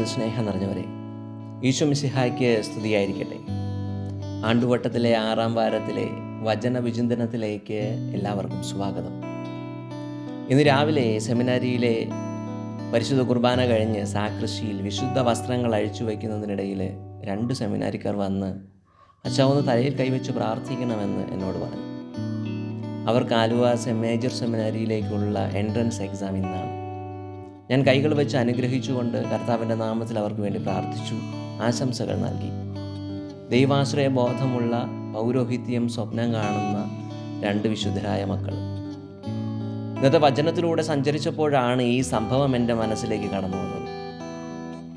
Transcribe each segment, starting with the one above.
ക്രിസ്തുവിൽ സ്നേഹം നിറഞ്ഞവരെ, ഈശോ മിശിഹായ്ക്ക് സ്തുതിയായിരിക്കട്ടെ. ആണ്ടുവട്ടത്തിലെ 6-ാം വാരത്തിലെ വചനവിചിന്തനത്തിലേക്ക് എല്ലാവർക്കും സ്വാഗതം. ഇന്ന് രാവിലെ സെമിനാരിയിലെ പരിശുദ്ധ കുർബാന കഴിഞ്ഞ് സാക്രിസ്റ്റിയിൽ വിശുദ്ധ വസ്ത്രങ്ങൾ അഴിച്ചു വയ്ക്കുന്നതിനിടയിൽ 2 സെമിനാരിക്കാർ വന്ന് അച്ഛാ ഒന്ന് തലയിൽ കൈവച്ച് പ്രാർത്ഥിക്കണമെന്ന് എന്നോട് പറഞ്ഞു. അവർക്ക് ആലുവ മേജർ സെമിനാരിയിലേക്കുള്ള എൻട്രൻസ് എക്സാം ഇന്നാണ്. ഞാൻ കൈകൾ വെച്ച് അനുഗ്രഹിച്ചുകൊണ്ട് കർത്താവിൻ്റെ നാമത്തിൽ അവർക്ക് വേണ്ടി പ്രാർത്ഥിച്ചു, ആശംസകൾ നൽകി. ദൈവാശ്രയ ബോധമുള്ള പൗരോഹിത്യം സ്വപ്നം കാണുന്ന 2 വിശുദ്ധരായ മക്കൾ. ഇന്നത്തെ വചനത്തിലൂടെ സഞ്ചരിച്ചപ്പോഴാണ് ഈ സംഭവം എൻ്റെ മനസ്സിലേക്ക് കടന്നു വന്നത്.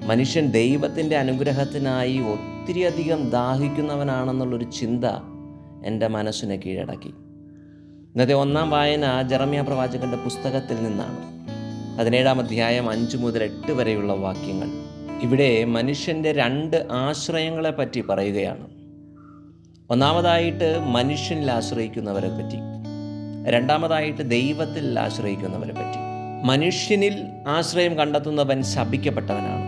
മനുഷ്യൻ ദൈവത്തിൻ്റെ അനുഗ്രഹത്തിനായി ഒത്തിരിയധികം ദാഹിക്കുന്നവനാണെന്നുള്ളൊരു ചിന്ത എൻ്റെ മനസ്സിനെ കീഴടക്കി. ഇന്നത്തെ 1-ാം വായന ജെറമ്യാ പ്രവാചകൻ്റെ പുസ്തകത്തിൽ നിന്നാണ്. 17-ാം അധ്യായം 5 മുതൽ 8 വരെയുള്ള വാക്യങ്ങൾ. ഇവിടെ മനുഷ്യൻ്റെ 2 ആശ്രയങ്ങളെ പറ്റി പറയുകയാണ്. ഒന്നാമതായിട്ട് മനുഷ്യനിൽ ആശ്രയിക്കുന്നവരെ പറ്റി, രണ്ടാമതായിട്ട് ദൈവത്തിൽ ആശ്രയിക്കുന്നവരെ പറ്റി. മനുഷ്യനിൽ ആശ്രയം കണ്ടെത്തുന്നവൻ ശപിക്കപ്പെട്ടവനാണ്,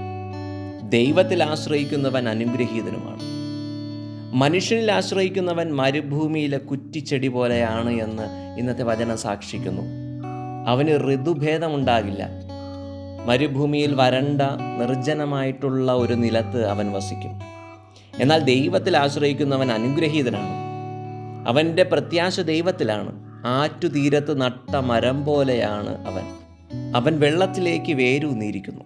ദൈവത്തിൽ ആശ്രയിക്കുന്നവൻ അനുഗ്രഹീതനുമാണ്. മനുഷ്യനിൽ ആശ്രയിക്കുന്നവൻ മരുഭൂമിയിലെ കുറ്റിച്ചെടി പോലെയാണ് എന്ന് ഇന്നത്തെ വചനം സാക്ഷിക്കുന്നു. അവന് ഋതുഭേദമുണ്ടാകില്ല. മരുഭൂമിയിൽ വരണ്ട നിർജ്ജനമായിട്ടുള്ള ഒരു നിലത്ത് അവൻ വസിക്കും. എന്നാൽ ദൈവത്തിൽ ആശ്രയിക്കുന്നവൻ അനുഗ്രഹീതനാണ്. അവൻ്റെ പ്രത്യാശ ദൈവത്തിലാണ്. ആറ്റുതീരത്ത് നട്ട മരം പോലെയാണ് അവൻ വെള്ളത്തിലേക്ക് വേരൂന്നിയിരിക്കുന്നു.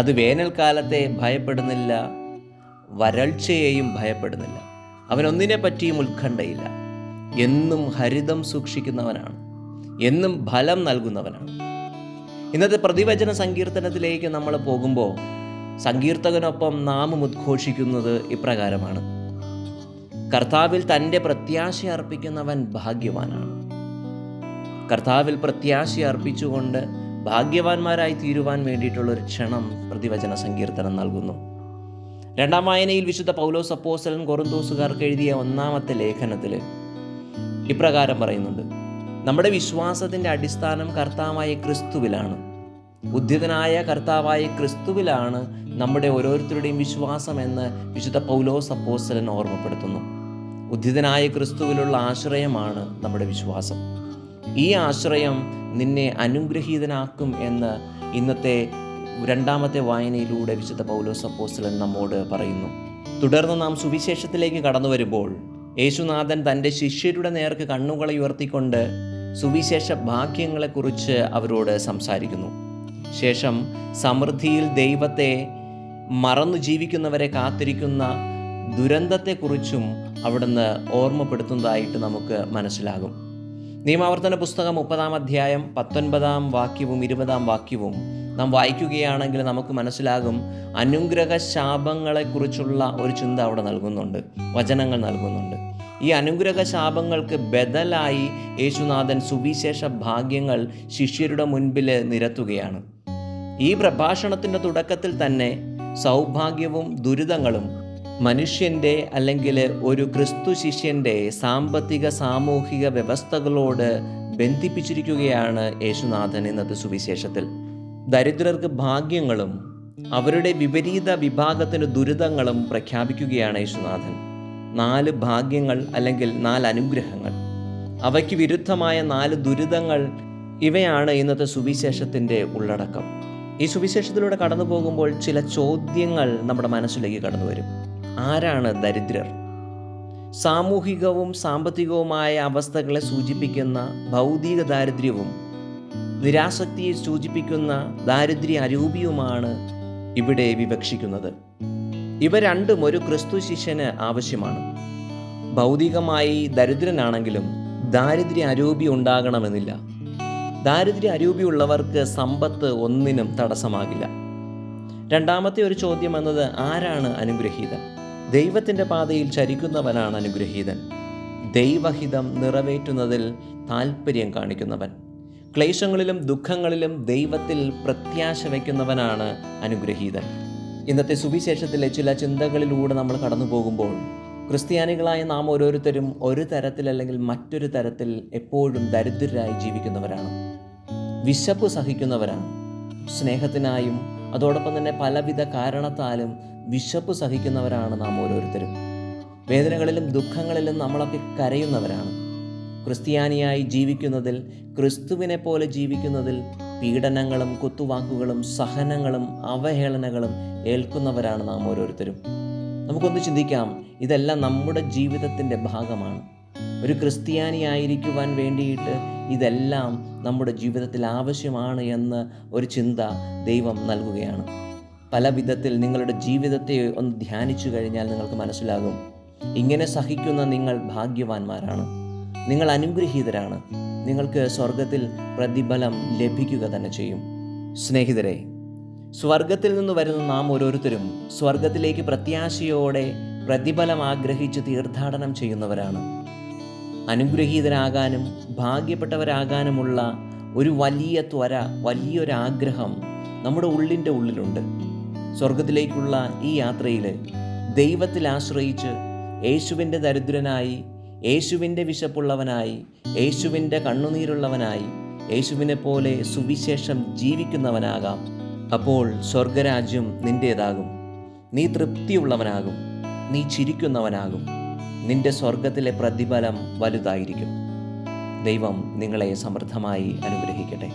അത് വേനൽക്കാലത്തെ ഭയപ്പെടുന്നില്ല, വരൾച്ചയെയും ഭയപ്പെടുന്നില്ല. അവനൊന്നിനെ പറ്റിയും ഉത്കണ്ഠയില്ല. എന്നും ഹരിതം സൂക്ഷിക്കുന്നവനാണ്, എന്നും ഫലം നൽകുന്നവനാണ്. ഇന്നത്തെ പ്രതിവചന സങ്കീർത്തനത്തിലേക്ക് നമ്മൾ പോകുമ്പോൾ സങ്കീർത്തകനൊപ്പം നാമം ഉദ്ഘോഷിക്കുന്നത് ഇപ്രകാരമാണ്: കർത്താവിൽ തൻ്റെ പ്രത്യാശ അർപ്പിക്കുന്നവൻ ഭാഗ്യവാനാണ്. കർത്താവിൽ പ്രത്യാശ അർപ്പിച്ചുകൊണ്ട് ഭാഗ്യവാന്മാരായി തീരുവാൻ വേണ്ടിയിട്ടുള്ളൊരു ക്ഷണം പ്രതിവചന സങ്കീർത്തനം നൽകുന്നു. 2-ാം വായനയിൽ വിശുദ്ധ പൗലോസ് അപ്പോസ്തലൻ കൊറിന്തോസുകാർക്ക് എഴുതിയ 1-ാമത്തെ ലേഖനത്തിൽ ഇപ്രകാരം പറയുന്നുണ്ട്: നമ്മുടെ വിശ്വാസത്തിൻ്റെ അടിസ്ഥാനം കർത്താവായ ക്രിസ്തുവിലാണ്. ഉദ്ധിതനായ കർത്താവായ ക്രിസ്തുവിലാണ് നമ്മുടെ ഓരോരുത്തരുടെയും വിശ്വാസമെന്ന് വിശുദ്ധ പൗലോസ് അപ്പോസ്തലൻ ഓർമ്മപ്പെടുത്തുന്നു. ഉദ്ധിതനായ ക്രിസ്തുവിലുള്ള ആശ്രയമാണ് നമ്മുടെ വിശ്വാസം. ഈ ആശ്രയം നിന്നെ അനുഗ്രഹീതനാക്കും എന്ന് ഇന്നത്തെ 2-ാമത്തെ വായനയിലൂടെ വിശുദ്ധ പൗലോസ് അപ്പോസ്തലൻ നമ്മോട് പറയുന്നു. തുടർന്ന് നാം സുവിശേഷത്തിലേക്ക് കടന്നു വരുമ്പോൾ യേശുനാഥൻ തൻ്റെ ശിഷ്യരുടെ നേർക്ക് കണ്ണുകളെ ഉയർത്തിക്കൊണ്ട് സുവിശേഷ ഭാഗ്യങ്ങളെക്കുറിച്ച് അവരോട് സംസാരിക്കുന്നു. ശേഷം സമൃദ്ധിയിൽ ദൈവത്തെ മറന്നു ജീവിക്കുന്നവരെ കാത്തിരിക്കുന്ന ദുരന്തത്തെക്കുറിച്ചും അവിടുന്ന് ഓർമ്മപ്പെടുത്തുന്നതായിട്ട് നമുക്ക് മനസ്സിലാകും. നിയമാവർത്തന പുസ്തകം 30-ാം അധ്യായം 19-ാം വാക്യവും 20-ാം വാക്യവും നാം വായിക്കുകയാണെങ്കിൽ നമുക്ക് മനസ്സിലാകും, അനുഗ്രഹ ശാപങ്ങളെക്കുറിച്ചുള്ള ഒരു ചിന്ത അവിടെ നൽകുന്നുണ്ട്, വചനങ്ങൾ നൽകുന്നുണ്ട്. ഈ അനുഗ്രഹ ശാപങ്ങൾക്ക് ബദലായി യേശുനാഥൻ സുവിശേഷ ഭാഗ്യങ്ങൾ ശിഷ്യരുടെ മുൻപിൽ നിരത്തുകയാണ്. ഈ പ്രഭാഷണത്തിൻ്റെ തുടക്കത്തിൽ തന്നെ സൗഭാഗ്യവും ദുരിതങ്ങളും മനുഷ്യൻ്റെ അല്ലെങ്കിൽ ഒരു ക്രിസ്തു ശിഷ്യൻ്റെ സാമ്പത്തിക സാമൂഹിക വ്യവസ്ഥകളോട് ബന്ധിപ്പിച്ചിരിക്കുകയാണ് യേശുനാഥൻ ഇന്നത്തെ സുവിശേഷത്തിൽ. ദരിദ്രർക്ക് ഭാഗ്യങ്ങളും അവരുടെ വിപരീത വിഭാഗത്തിന് ദുരിതങ്ങളും പ്രഖ്യാപിക്കുകയാണ് യേശുനാഥൻ. 4 ഭാഗ്യങ്ങൾ അല്ലെങ്കിൽ 4 അനുഗ്രഹങ്ങൾ, അവയ്ക്ക് വിരുദ്ധമായ 4 ദുരിതങ്ങൾ, ഇവയാണ് ഇന്നത്തെ സുവിശേഷത്തിൻ്റെ ഉള്ളടക്കം. ഈ സുവിശേഷത്തിലൂടെ കടന്നു പോകുമ്പോൾ ചില ചോദ്യങ്ങൾ നമ്മുടെ മനസ്സിലേക്ക് കടന്നു വരും. ആരാണ് ദരിദ്രർ? സാമൂഹികവും സാമ്പത്തികവുമായ അവസ്ഥകളെ സൂചിപ്പിക്കുന്ന ഭൗതിക ദാരിദ്ര്യവും നിരാസക്തിയെ സൂചിപ്പിക്കുന്ന ദാരിദ്ര്യ അരൂപിയുമാണ് ഇവിടെ വിവക്ഷിക്കുന്നത്. ഇവ രണ്ടും ഒരു ക്രിസ്തു ശിഷ്യന് ആവശ്യമാണ്. ഭൗതികമായി ദരിദ്രനാണെങ്കിലും ദാരിദ്ര്യ അരൂപി ഉണ്ടാകണമെന്നില്ല. ദാരിദ്ര്യ അരൂപിയുള്ളവർക്ക് സമ്പത്ത് ഒന്നിനും തടസ്സമാകില്ല. 2-ാമത്തെ ഒരു ചോദ്യം എന്നത് ആരാണ് അനുഗ്രഹീതൻ? ദൈവത്തിൻ്റെ പാതയിൽ ചരിക്കുന്നവനാണ് അനുഗ്രഹീതൻ. ദൈവഹിതം നിറവേറ്റുന്നതിൽ താല്പര്യം കാണിക്കുന്നവൻ, ക്ലേശങ്ങളിലും ദുഃഖങ്ങളിലും ദൈവത്തിൽ പ്രത്യാശ വയ്ക്കുന്നവനാണ് അനുഗ്രഹീതൻ. ഇന്നത്തെ സുവിശേഷത്തിലെ ചില ചിന്തകളിലൂടെ നമ്മൾ കടന്നു പോകുമ്പോൾ ക്രിസ്ത്യാനികളായ നാം ഓരോരുത്തരും ഒരു തരത്തിൽ അല്ലെങ്കിൽ മറ്റൊരു തരത്തിൽ എപ്പോഴും ദരിദ്രരായി ജീവിക്കുന്നവരാണ്. വിശപ്പ് സഹിക്കുന്നവരാണ്. സ്നേഹത്തിനായും അതോടൊപ്പം തന്നെ പലവിധ കാരണത്താലും വിശപ്പ് സഹിക്കുന്നവരാണ് നാം ഓരോരുത്തരും. വേദനകളിലും ദുഃഖങ്ങളിലും നമ്മളൊക്കെ കരയുന്നവരാണ്. ക്രിസ്ത്യാനിയായി ജീവിക്കുന്നതിൽ, ക്രിസ്തുവിനെ പോലെ ജീവിക്കുന്നതിൽ പീഡനങ്ങളും കുത്തുവാക്കുകളും സഹനങ്ങളും അവഹേളനങ്ങളും ഏൽക്കുന്നവരാണ് നാം ഓരോരുത്തരും. നമുക്കൊന്ന് ചിന്തിക്കാം, ഇതെല്ലാം നമ്മുടെ ജീവിതത്തിൻ്റെ ഭാഗമാണ്. ഒരു ക്രിസ്ത്യാനിയായിരിക്കുവാൻ വേണ്ടിയിട്ട് ഇതെല്ലാം നമ്മുടെ ജീവിതത്തിൽ ആവശ്യമാണ് എന്ന് ഒരു ചിന്ത ദൈവം നൽകുകയാണ്. പല വിധത്തിൽ നിങ്ങളുടെ ജീവിതത്തെ ഒന്ന് ധ്യാനിച്ചു കഴിഞ്ഞാൽ നിങ്ങൾക്ക് മനസ്സിലാകും, ഇങ്ങനെ സഹിക്കുന്ന നിങ്ങൾ ഭാഗ്യവാന്മാരാണ്, നിങ്ങൾ അനുഗ്രഹീതരാണ്, നിങ്ങൾക്ക് സ്വർഗത്തിൽ പ്രതിഫലം ലഭിക്കുക തന്നെ ചെയ്യും. സ്നേഹിതരെ, സ്വർഗത്തിൽ നിന്ന് വരുന്ന നാം ഓരോരുത്തരും സ്വർഗത്തിലേക്ക് പ്രത്യാശയോടെ പ്രതിഫലം ആഗ്രഹിച്ച് തീർത്ഥാടനം ചെയ്യുന്നവരാണ്. അനുഗ്രഹീതരാകാനും ഭാഗ്യപ്പെട്ടവരാകാനുമുള്ള ഒരു വലിയ ത്വര, വലിയൊരാഗ്രഹം നമ്മുടെ ഉള്ളിലുണ്ട്. സ്വർഗത്തിലേക്കുള്ള ഈ യാത്രയിൽ ദൈവത്തിൽ ആശ്രയിച്ച് യേശുവിൻ്റെ ദരിദ്രനായി, യേശുവിൻ്റെ വിശപ്പുള്ളവനായി, യേശുവിൻ്റെ കണ്ണുനീരുള്ളവനായി, യേശുവിനെ പോലെ സുവിശേഷം ജീവിക്കുന്നവനാകാം. അപ്പോൾ സ്വർഗരാജ്യം നിൻ്റേതാകും. നീ തൃപ്തിയുള്ളവനാകും, നീ ചിരിക്കുന്നവനാകും, നിന്റെ സ്വർഗത്തിലെ പ്രതിഫലം വലുതായിരിക്കും. ദൈവം നിങ്ങളെ സമൃദ്ധമായി അനുഗ്രഹിക്കട്ടെ.